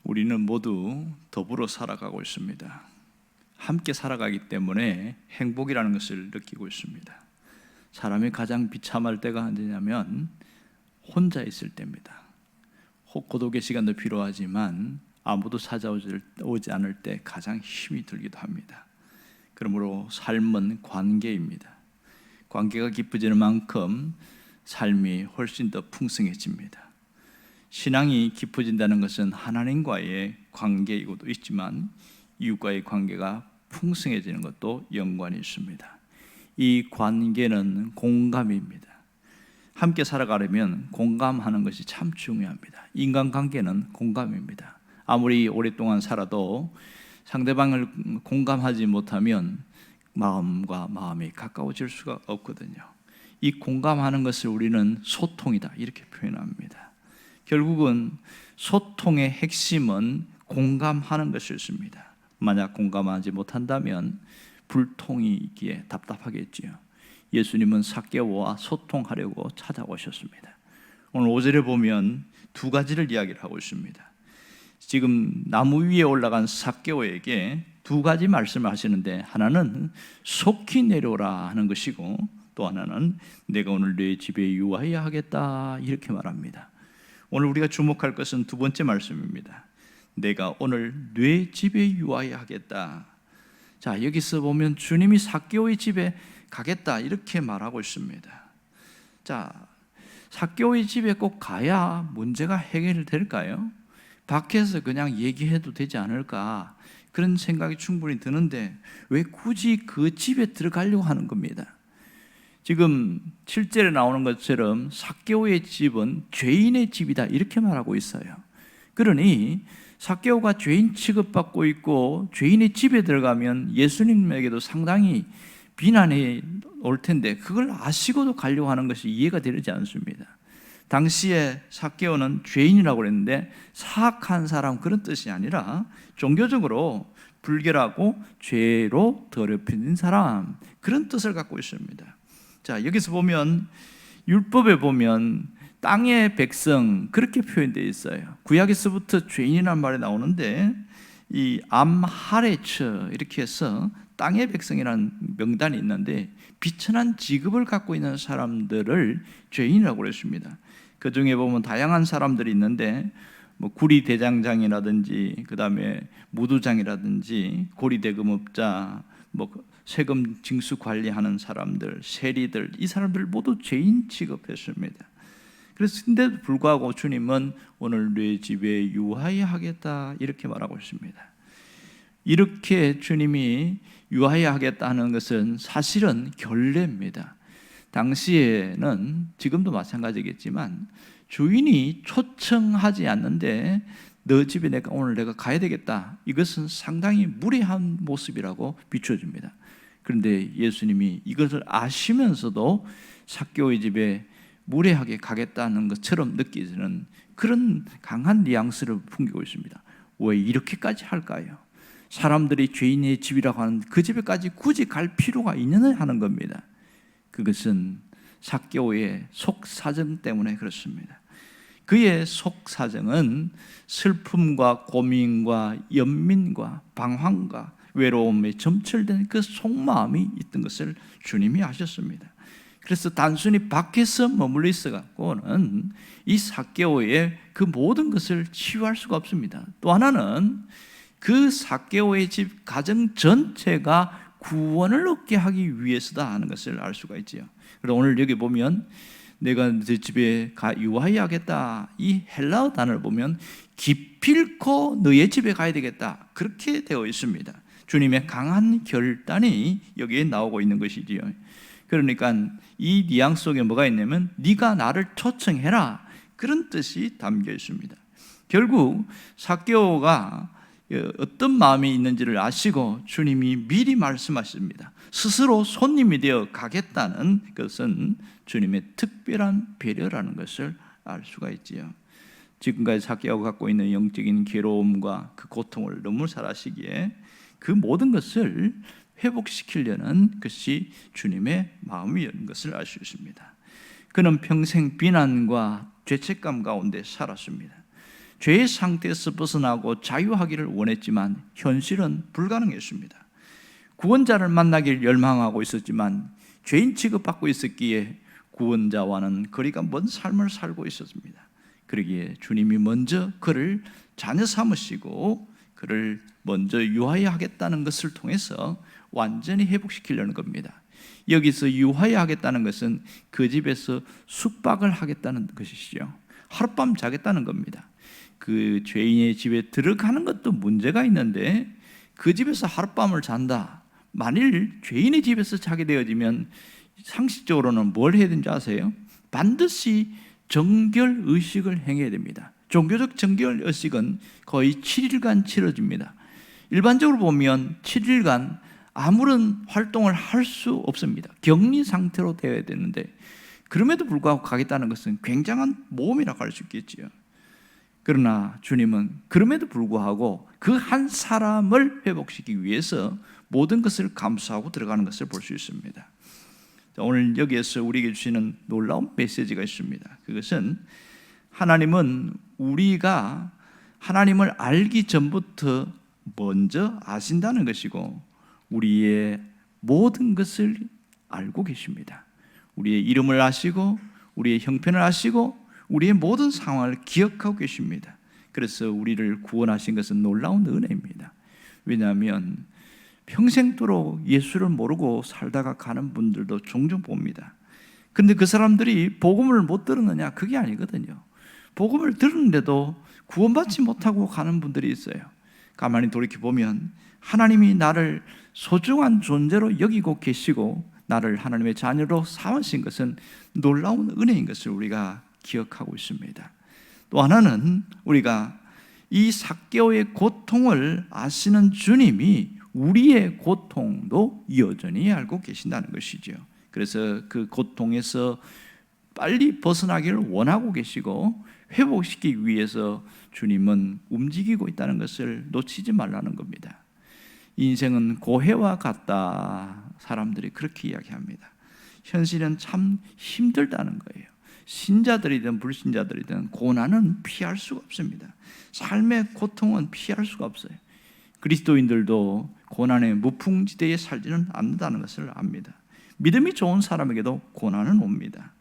우리는 모두 더불어 살아가고 있습니다. 함께 살아가기 때문에 행복이라는 것을 느끼고 있습니다. 사람이 가장 비참할 때가 언제냐면 혼자 있을 때입니다. 고독의 시간도 필요하지만 아무도 찾아오지 않을 때 가장 힘이 들기도 합니다. 그러므로 삶은 관계입니다. 관계가 깊어지는 만큼 삶이 훨씬 더 풍성해집니다. 신앙이 깊어진다는 것은 하나님과의 관계이고도 있지만 이웃과의 관계가 풍성해지는 것도 연관이 있습니다. 이 관계는 공감입니다. 함께 살아가려면 공감하는 것이 참 중요합니다. 인간관계는 공감입니다. 아무리 오랫동안 살아도 상대방을 공감하지 못하면 마음과 마음이 가까워질 수가 없거든요. 이 공감하는 것을 우리는 소통이다 이렇게 표현합니다. 결국은 소통의 핵심은 공감하는 것이었습니다. 만약 공감하지 못한다면 불통이 있기에 답답하겠지요. 예수님은 삭개오와 소통하려고 찾아오셨습니다. 오늘 5절에 보면 두 가지를 이야기를 하고 있습니다. 지금 나무 위에 올라간 삭개오에게 두 가지 말씀을 하시는데, 하나는 속히 내려오라 하는 것이고 또 하나는 내가 오늘 네 집에 유하여야 하겠다 이렇게 말합니다. 오늘 우리가 주목할 것은 두 번째 말씀입니다. 내가 오늘 네 집에 유하여야 하겠다. 자, 여기서 보면 주님이 삭개오의 집에 가겠다 이렇게 말하고 있습니다. 자, 삭개오의 집에 꼭 가야 문제가 해결될까요? 밖에서 그냥 얘기해도 되지 않을까, 그런 생각이 충분히 드는데 왜 굳이 그 집에 들어가려고 하는 겁니다. 지금 7절에 나오는 것처럼 삭개오의 집은 죄인의 집이다 이렇게 말하고 있어요. 그러니 삭개오가 죄인 취급받고 있고 죄인의 집에 들어가면 예수님에게도 상당히 비난이 올 텐데 그걸 아시고도 가려고 하는 것이 이해가 되지 않습니다. 당시에 삭개오는 죄인이라고 그랬는데 사악한 사람 그런 뜻이 아니라 종교적으로 불결하고 죄로 더럽혀진 사람 그런 뜻을 갖고 있습니다. 자, 여기서 보면 율법에 보면 땅의 백성 그렇게 표현되어 있어요. 구약에서부터 죄인이라는 말이 나오는데 이 암하레츠 이렇게 해서 땅의 백성이라는 명단이 있는데 비천한 직업을 갖고 있는 사람들을 죄인이라고 그랬습니다. 그 중에 보면 다양한 사람들이 있는데 뭐 구리 대장장이라든지 그 다음에 무두장이라든지 고리 대금업자, 뭐 세금 징수 관리하는 사람들, 세리들, 이 사람들 모두 죄인 취급했습니다. 그런데도 불구하고 주님은 오늘 네 집에 유하여 하겠다 이렇게 말하고 있습니다. 이렇게 주님이 유하여 하겠다 하는 것은 사실은 결례입니다. 당시에는 지금도 마찬가지겠지만 주인이 초청하지 않는데 너 집에 오늘 내가 가야 되겠다, 이것은 상당히 무례한 모습이라고 비춰집니다. 그런데 예수님이 이것을 아시면서도 삭개오의 집에 무례하게 가겠다는 것처럼 느끼는 그런 강한 뉘앙스를 풍기고 있습니다. 왜 이렇게까지 할까요? 사람들이 죄인의 집이라고 하는 그 집에까지 굳이 갈 필요가 있느냐 하는 겁니다. 그것은 삭개오의 속사정 때문에 그렇습니다. 그의 속사정은 슬픔과 고민과 연민과 방황과 외로움에 점철된 그 속마음이 있던 것을 주님이 아셨습니다. 그래서 단순히 밖에서 머물러 있어갖고는 이 삭개오의 그 모든 것을 치유할 수가 없습니다. 또 하나는 그 삭개오의 집 가정 전체가 구원을 얻게 하기 위해서다 하는 것을 알 수가 있지요. 그래서 오늘 여기 보면 내가 네 집에 유하여 하겠다, 이 헬라어 단어를 보면 기필코 너의 집에 가야 되겠다 그렇게 되어 있습니다. 주님의 강한 결단이 여기에 나오고 있는 것이지요. 그러니까 이 뉘앙스 속에 뭐가 있냐면 네가 나를 초청해라 그런 뜻이 담겨 있습니다. 결국 삭개오가 어떤 마음이 있는지를 아시고 주님이 미리 말씀하십니다. 스스로 손님이 되어 가겠다는 것은 주님의 특별한 배려라는 것을 알 수가 있지요. 지금까지 삭개오가 갖고 있는 영적인 괴로움과 그 고통을 너무 잘 아시기에 그 모든 것을 회복시키려는 것이 주님의 마음이라는 것을 알 수 있습니다. 그는 평생 비난과 죄책감 가운데 살았습니다. 죄의 상태에서 벗어나고 자유하기를 원했지만 현실은 불가능했습니다. 구원자를 만나길 열망하고 있었지만 죄인 취급받고 있었기에 구원자와는 거리가 먼 삶을 살고 있었습니다. 그러기에 주님이 먼저 그를 자녀 삼으시고 그를 먼저 유하여하겠다는 것을 통해서 완전히 회복시키려는 겁니다. 여기서 유하여하겠다는 것은 그 집에서 숙박을 하겠다는 것이죠. 하룻밤 자겠다는 겁니다. 그 죄인의 집에 들어가는 것도 문제가 있는데 그 집에서 하룻밤을 잔다. 만일 죄인의 집에서 자게 되어지면 상식적으로는 뭘 해야 되는지 아세요? 반드시 정결의식을 행해야 됩니다. 종교적 정결의식은 거의 7일간 치러집니다. 일반적으로 보면 7일간 아무런 활동을 할 수 없습니다. 격리 상태로 되어야 되는데 그럼에도 불구하고 가겠다는 것은 굉장한 모험이라고 할 수 있겠지요. 그러나 주님은 그럼에도 불구하고 그 한 사람을 회복시키기 위해서 모든 것을 감수하고 들어가는 것을 볼 수 있습니다. 오늘 여기에서 우리에게 주시는 놀라운 메시지가 있습니다. 그것은 하나님은 우리가 하나님을 알기 전부터 먼저 아신다는 것이고 우리의 모든 것을 알고 계십니다. 우리의 이름을 아시고 우리의 형편을 아시고 우리의 모든 상황을 기억하고 계십니다. 그래서 우리를 구원하신 것은 놀라운 은혜입니다. 왜냐하면 평생도록 예수를 모르고 살다가 가는 분들도 종종 봅니다. 근데 그 사람들이 복음을 못 들었느냐? 그게 아니거든요. 복음을 들었는데도 구원받지 못하고 가는 분들이 있어요. 가만히 돌이켜보면 하나님이 나를 소중한 존재로 여기고 계시고 나를 하나님의 자녀로 삼으신 것은 놀라운 은혜인 것을 우리가 기억하고 있습니다. 또 하나는 우리가 이 삭개오의 고통을 아시는 주님이 우리의 고통도 여전히 알고 계신다는 것이죠. 그래서 그 고통에서 빨리 벗어나기를 원하고 계시고 회복시키기 위해서 주님은 움직이고 있다는 것을 놓치지 말라는 겁니다. 인생은 고해와 같다. 사람들이 그렇게 이야기합니다. 현실은 참 힘들다는 거예요. 신자들이든 불신자들이든 고난은 피할 수가 없습니다. 삶의 고통은 피할 수가 없어요. 그리스도인들도 고난의 무풍지대에 살지는 않는다는 것을 압니다. 믿음이 좋은 사람에게도 고난은 옵니다.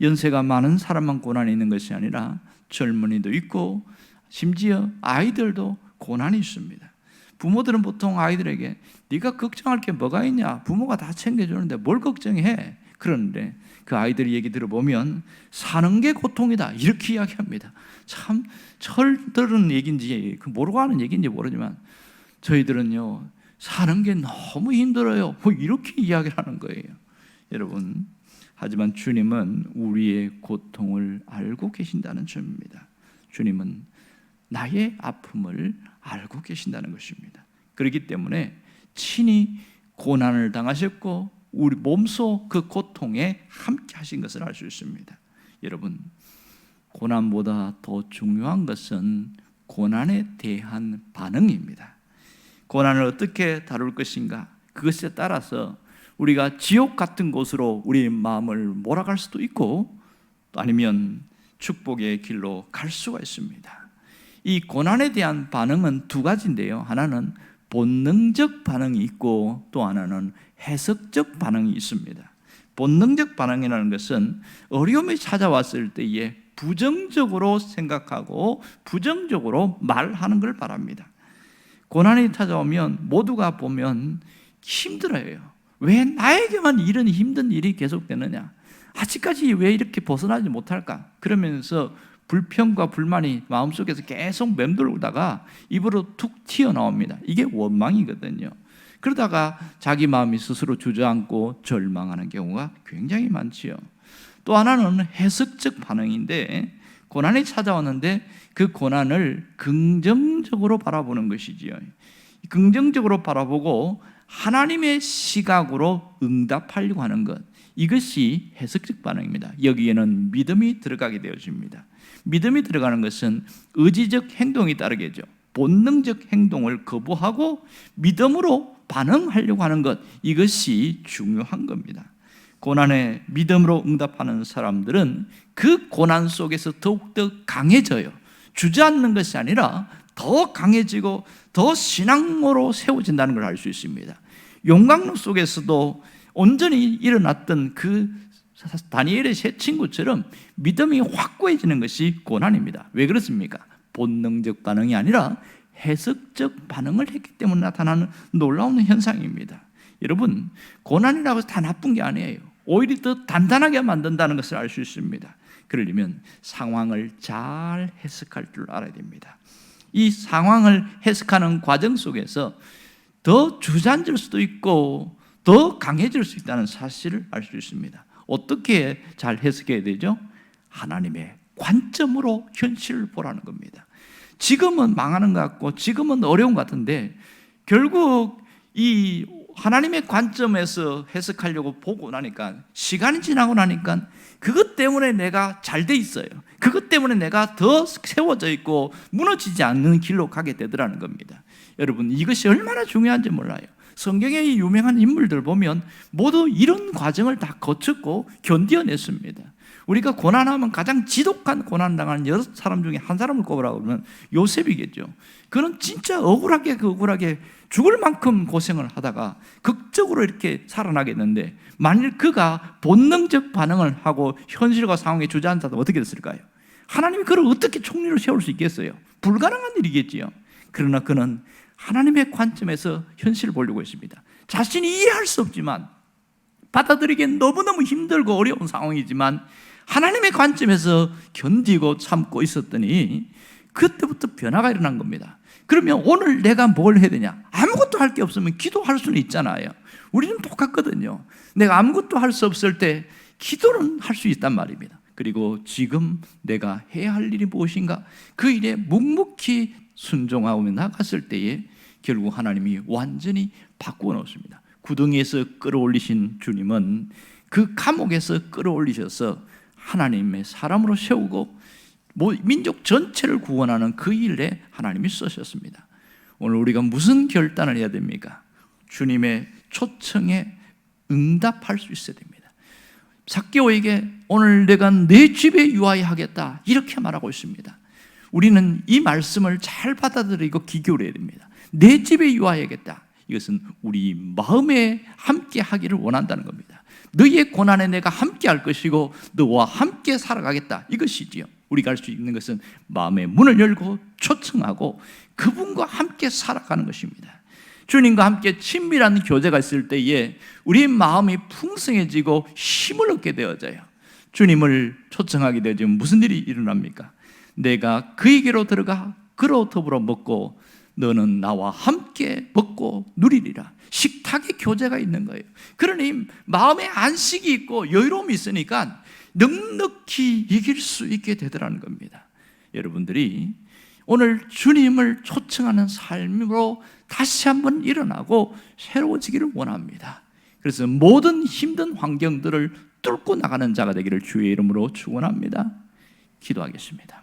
연세가 많은 사람만 고난이 있는 것이 아니라 젊은이도 있고 심지어 아이들도 고난이 있습니다. 부모들은 보통 아이들에게 네가 걱정할 게 뭐가 있냐? 부모가 다 챙겨주는데 뭘 걱정해? 그러는데 그 아이들의 얘기 들어보면 사는 게 고통이다 이렇게 이야기합니다. 참 철들은 얘기인지 모르고 하는 얘기인지 모르지만 저희들은요 사는 게 너무 힘들어요 뭐 이렇게 이야기를 하는 거예요. 여러분, 하지만 주님은 우리의 고통을 알고 계신다는 점입니다. 주님은 나의 아픔을 알고 계신다는 것입니다. 그렇기 때문에 친히 고난을 당하셨고 우리 몸소 그 고통에 함께 하신 것을 알 수 있습니다. 여러분, 고난보다 더 중요한 것은 고난에 대한 반응입니다. 고난을 어떻게 다룰 것인가, 그것에 따라서 우리가 지옥 같은 곳으로 우리의 마음을 몰아갈 수도 있고 또 아니면 축복의 길로 갈 수가 있습니다. 이 고난에 대한 반응은 두 가지인데요. 하나는 본능적 반응이 있고 또 하나는 해석적 반응이 있습니다. 본능적 반응이라는 것은 어려움이 찾아왔을 때에 부정적으로 생각하고 부정적으로 말하는 걸 말합니다. 고난이 찾아오면 모두가 보면 힘들어요. 왜 나에게만 이런 힘든 일이 계속되느냐? 아직까지 왜 이렇게 벗어나지 못할까? 그러면서 불평과 불만이 마음속에서 계속 맴돌다가 입으로 툭 튀어나옵니다. 이게 원망이거든요. 그러다가 자기 마음이 스스로 주저앉고 절망하는 경우가 굉장히 많지요. 또 하나는 해석적 반응인데 고난이 찾아왔는데 그 고난을 긍정적으로 바라보는 것이지요. 긍정적으로 바라보고 하나님의 시각으로 응답하려고 하는 것, 이것이 해석적 반응입니다. 여기에는 믿음이 들어가게 되어집니다. 믿음이 들어가는 것은 의지적 행동이 따르겠죠. 본능적 행동을 거부하고 믿음으로 반응하려고 하는 것, 이것이 중요한 겁니다. 고난에 믿음으로 응답하는 사람들은 그 고난 속에서 더욱더 강해져요. 주저앉는 것이 아니라 더 강해지고 더 신앙으로 세워진다는 걸 알 수 있습니다. 용광로 속에서도 온전히 일어났던 그 다니엘의 세 친구처럼 믿음이 확고해지는 것이 고난입니다. 왜 그렇습니까? 본능적 반응이 아니라 해석적 반응을 했기 때문에 나타나는 놀라운 현상입니다. 여러분, 고난이라고 해서 다 나쁜 게 아니에요. 오히려 더 단단하게 만든다는 것을 알 수 있습니다. 그러려면 상황을 잘 해석할 줄 알아야 됩니다. 이 상황을 해석하는 과정 속에서 더 주저앉을 수도 있고 더 강해질 수 있다는 사실을 알 수 있습니다. 어떻게 잘 해석해야 되죠? 하나님의 관점으로 현실을 보라는 겁니다. 지금은 망하는 것 같고 지금은 어려운 것 같은데 결국 이 하나님의 관점에서 해석하려고 보고 나니까 시간이 지나고 나니까 그것 때문에 내가 잘 돼 있어요. 그것 때문에 내가 더 세워져 있고 무너지지 않는 길로 가게 되더라는 겁니다. 여러분, 이것이 얼마나 중요한지 몰라요. 성경의 유명한 인물들 보면 모두 이런 과정을 다 거쳤고 견뎌냈습니다. 우리가 고난하면 가장 지독한 고난당하는 6사람 중에 한 사람을 꼽으라고 그러면 요셉이겠죠. 그는 진짜 억울하게 죽을 만큼 고생을 하다가 극적으로 이렇게 살아나겠는데, 만일 그가 본능적 반응을 하고 현실과 상황에 주저앉아도 어떻게 됐을까요? 하나님이 그를 어떻게 총리로 세울 수 있겠어요? 불가능한 일이겠지요. 그러나 그는 하나님의 관점에서 현실을 보려고 했습니다. 자신이 이해할 수 없지만, 받아들이기엔 너무너무 힘들고 어려운 상황이지만 하나님의 관점에서 견디고 참고 있었더니 그때부터 변화가 일어난 겁니다. 그러면 오늘 내가 뭘 해야 되냐? 아무것도 할 게 없으면 기도할 수는 있잖아요. 우리는 똑같거든요. 내가 아무것도 할 수 없을 때 기도는 할 수 있단 말입니다. 그리고 지금 내가 해야 할 일이 무엇인가? 그 일에 묵묵히 순종하고 나갔을 때에 결국 하나님이 완전히 바꾸어 놓습니다. 구덩이에서 끌어올리신 주님은 그 감옥에서 끌어올리셔서 하나님의 사람으로 세우고 민족 전체를 구원하는 그 일에 하나님이 쓰셨습니다. 오늘 우리가 무슨 결단을 해야 됩니까? 주님의 초청에 응답할 수 있어야 됩니다. 삭개오에게 오늘 내가 내 집에 유하여 하겠다 이렇게 말하고 있습니다. 우리는 이 말씀을 잘 받아들이고 기교해야 됩니다. 내 집에 유하여야겠다. 이것은 우리 마음에 함께 하기를 원한다는 겁니다. 너희의 고난에 내가 함께 할 것이고 너와 함께 살아가겠다, 이것이지요. 우리가 할 수 있는 것은 마음의 문을 열고 초청하고 그분과 함께 살아가는 것입니다. 주님과 함께 친밀한 교제가 있을 때에 우리 마음이 풍성해지고 힘을 얻게 되어져요. 주님을 초청하게 되어지면 무슨 일이 일어납니까? 내가 그에게로 들어가 그로 더불어 먹고 너는 나와 함께 먹고 누리리라. 식탁의 교제가 있는 거예요. 그러니 마음에 안식이 있고 여유로움이 있으니까 넉넉히 이길 수 있게 되더라는 겁니다. 여러분들이 오늘 주님을 초청하는 삶으로 다시 한번 일어나고 새로워지기를 원합니다. 그래서 모든 힘든 환경들을 뚫고 나가는 자가 되기를 주의 이름으로 축원합니다. 기도하겠습니다.